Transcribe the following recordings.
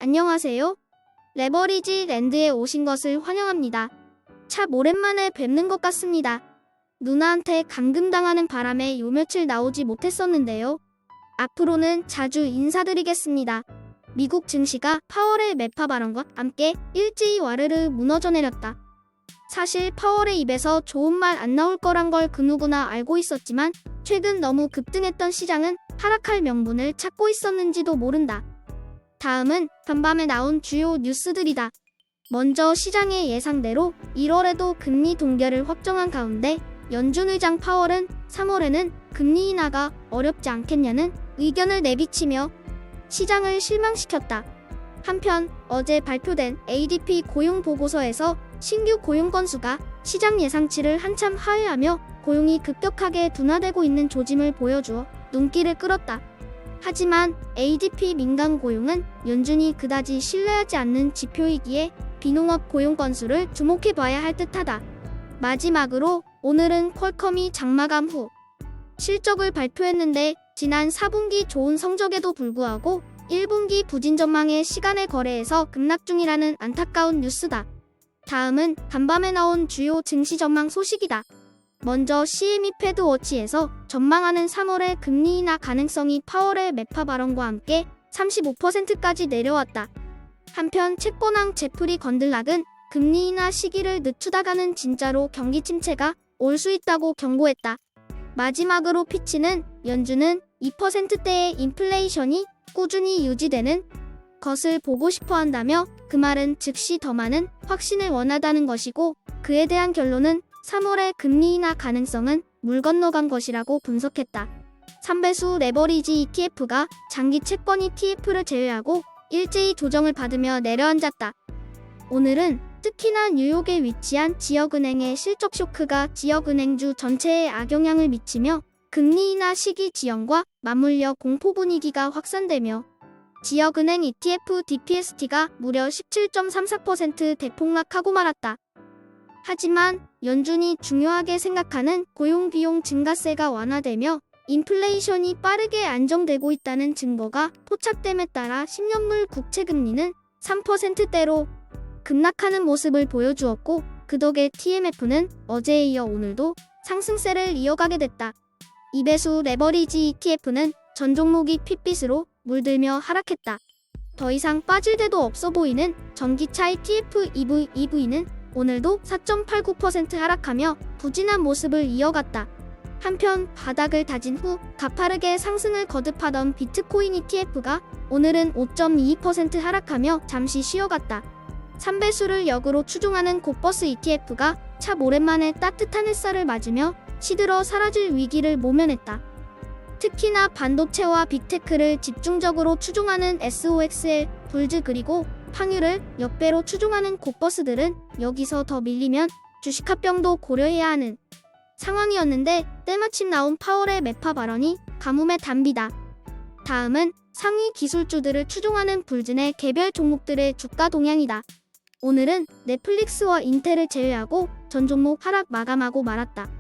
안녕하세요. 레버리지 랜드에 오신 것을 환영합니다. 참 오랜만에 뵙는 것 같습니다. 누나한테 감금당하는 바람에 요 며칠 나오지 못했었는데요. 앞으로는 자주 인사드리겠습니다. 미국 증시가 파월의 매파 발언과 함께 일제히 와르르 무너져 내렸다. 사실 파월의 입에서 좋은 말 안 나올 거란 걸 그 누구나 알고 있었지만 최근 너무 급등했던 시장은 하락할 명분을 찾고 있었는지도 모른다. 다음은 간밤에 나온 주요 뉴스들이다. 먼저 시장의 예상대로 1월에도 금리 동결을 확정한 가운데 연준 의장 파월은 3월에는 금리 인하가 어렵지 않겠냐는 의견을 내비치며 시장을 실망시켰다. 한편 어제 발표된 ADP 고용 보고서에서 신규 고용 건수가 시장 예상치를 한참 하회하며 고용이 급격하게 둔화되고 있는 조짐을 보여주어 눈길을 끌었다. 하지만 ADP 민간 고용은 연준이 그다지 신뢰하지 않는 지표이기에 비농업 고용 건수를 주목해봐야 할 듯하다. 마지막으로 오늘은 퀄컴이 장마감 후 실적을 발표했는데 지난 4분기 좋은 성적에도 불구하고 1분기 부진 전망의 시간의 거래에서 급락 중이라는 안타까운 뉴스다. 다음은 간밤에 나온 주요 증시 전망 소식이다. 먼저 CME 패드워치에서 전망하는 3월의 금리 인하 가능성이 파월의 매파 발언과 함께 35%까지 내려왔다. 한편 채권왕 제프리 건들락은 금리 인하 시기를 늦추다가는 진짜로 경기 침체가 올 수 있다고 경고했다. 마지막으로 피치는 연준은 2%대의 인플레이션이 꾸준히 유지되는 것을 보고 싶어 한다며 그 말은 즉시 더 많은 확신을 원하다는 것이고 그에 대한 결론은 3월의 금리 인하 가능성은 물 건너간 것이라고 분석했다. 3배수 레버리지 ETF가 장기 채권 ETF를 제외하고 일제히 조정을 받으며 내려앉았다. 오늘은 특히나 뉴욕에 위치한 지역은행의 실적 쇼크가 지역은행주 전체에 악영향을 미치며 금리 인하 시기 지연과 맞물려 공포 분위기가 확산되며 지역은행 ETF DPST가 무려 17.34% 대폭락하고 말았다. 하지만 연준이 중요하게 생각하는 고용비용 증가세가 완화되며 인플레이션이 빠르게 안정되고 있다는 증거가 포착됨에 따라 10년물 국채금리는 3%대로 급락하는 모습을 보여주었고 그 덕에 TMF는 어제에 이어 오늘도 상승세를 이어가게 됐다. 2배수 레버리지 ETF는 전 종목이 핏빛으로 물들며 하락했다. 더 이상 빠질 데도 없어 보이는 전기차 ETF EV는 오늘도 4.89% 하락하며 부진한 모습을 이어갔다. 한편 바닥을 다진 후 가파르게 상승을 거듭하던 비트코인 ETF가 오늘은 5.22% 하락하며 잠시 쉬어갔다. 3배수를 역으로 추종하는 고버스 ETF가 참 오랜만에 따뜻한 햇살을 맞으며 시들어 사라질 위기를 모면했다. 특히나 반도체와 빅테크를 집중적으로 추종하는 SOXL, 불즈 그리고 팡유를 역배로 추종하는 고버스들은 여기서 더 밀리면 주식합병도 고려해야 하는 상황이었는데 때마침 나온 파월의 매파 발언이 가뭄의 단비다. 다음은 상위 기술주들을 추종하는 불진의 개별 종목들의 주가 동향이다. 오늘은 넷플릭스와 인텔을 제외하고 전 종목 하락 마감하고 말았다.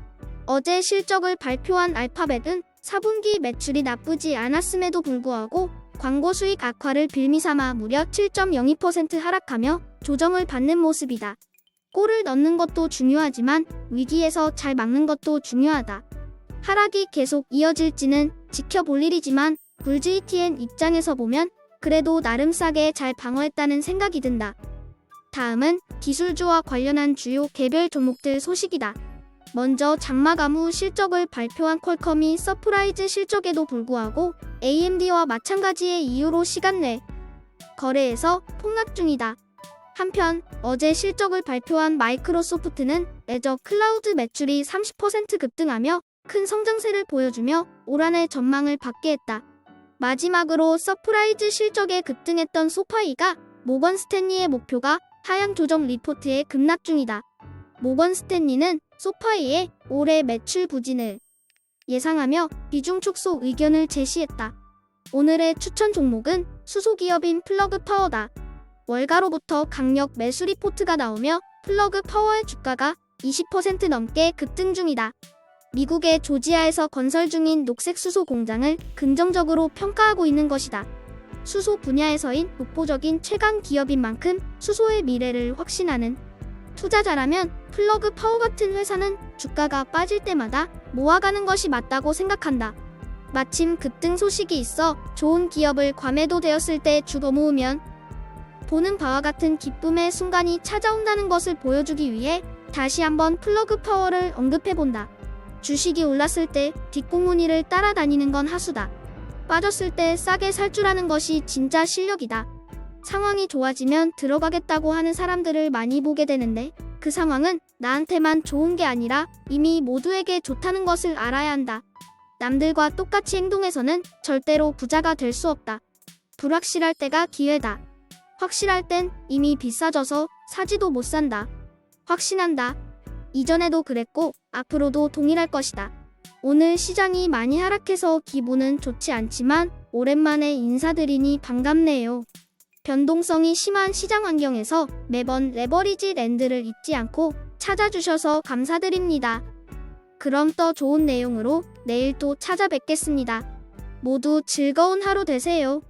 어제 실적을 발표한 알파벳은 4분기 매출이 나쁘지 않았음에도 불구하고 광고 수익 악화를 빌미삼아 무려 7.02% 하락하며 조정을 받는 모습이다. 골을 넣는 것도 중요하지만 위기에서 잘 막는 것도 중요하다. 하락이 계속 이어질지는 지켜볼 일이지만 불즈 ETN 입장에서 보면 그래도 나름 싸게 잘 방어했다는 생각이 든다. 다음은 기술주와 관련한 주요 개별 종목들 소식이다. 먼저 장마감 후 실적을 발표한 퀄컴이 서프라이즈 실적에도 불구하고 AMD와 마찬가지의 이유로 시간 내 거래에서 폭락 중이다. 한편 어제 실적을 발표한 마이크로소프트는 애저 클라우드 매출이 30% 급등하며 큰 성장세를 보여주며 올 한해 전망을 받게 했다. 마지막으로 서프라이즈 실적에 급등했던 소파이가 모건 스탠리의 목표가 하향 조정 리포트에 급락 중이다. 모건 스탠리는 소파이의 올해 매출 부진을 예상하며 비중 축소 의견을 제시했다. 오늘의 추천 종목은 수소기업인 플러그 파워다. 월가로부터 강력 매수 리포트가 나오며 플러그 파워의 주가가 20% 넘게 급등 중이다. 미국의 조지아에서 건설 중인 녹색 수소 공장을 긍정적으로 평가하고 있는 것이다. 수소 분야에서인 독보적인 최강 기업인 만큼 수소의 미래를 확신하는 투자자라면 플러그 파워 같은 회사는 주가가 빠질 때마다 모아가는 것이 맞다고 생각한다. 마침 급등 소식이 있어 좋은 기업을 과매도되었을 때 주고 모으면 보는 바와 같은 기쁨의 순간이 찾아온다는 것을 보여주기 위해 다시 한번 플러그 파워를 언급해본다. 주식이 올랐을 때 뒷공무니를 따라다니는 건 하수다. 빠졌을 때 싸게 살 줄 아는 것이 진짜 실력이다. 상황이 좋아지면 들어가겠다고 하는 사람들을 많이 보게 되는데 그 상황은 나한테만 좋은 게 아니라 이미 모두에게 좋다는 것을 알아야 한다. 남들과 똑같이 행동해서는 절대로 부자가 될 수 없다. 불확실할 때가 기회다. 확실할 땐 이미 비싸져서 사지도 못 산다. 확신한다. 이전에도 그랬고 앞으로도 동일할 것이다. 오늘 시장이 많이 하락해서 기분은 좋지 않지만 오랜만에 인사드리니 반갑네요. 변동성이 심한 시장 환경에서 매번 레버리지 랜드를 잊지 않고 찾아주셔서 감사드립니다. 그럼 더 좋은 내용으로 내일 또 찾아뵙겠습니다. 모두 즐거운 하루 되세요.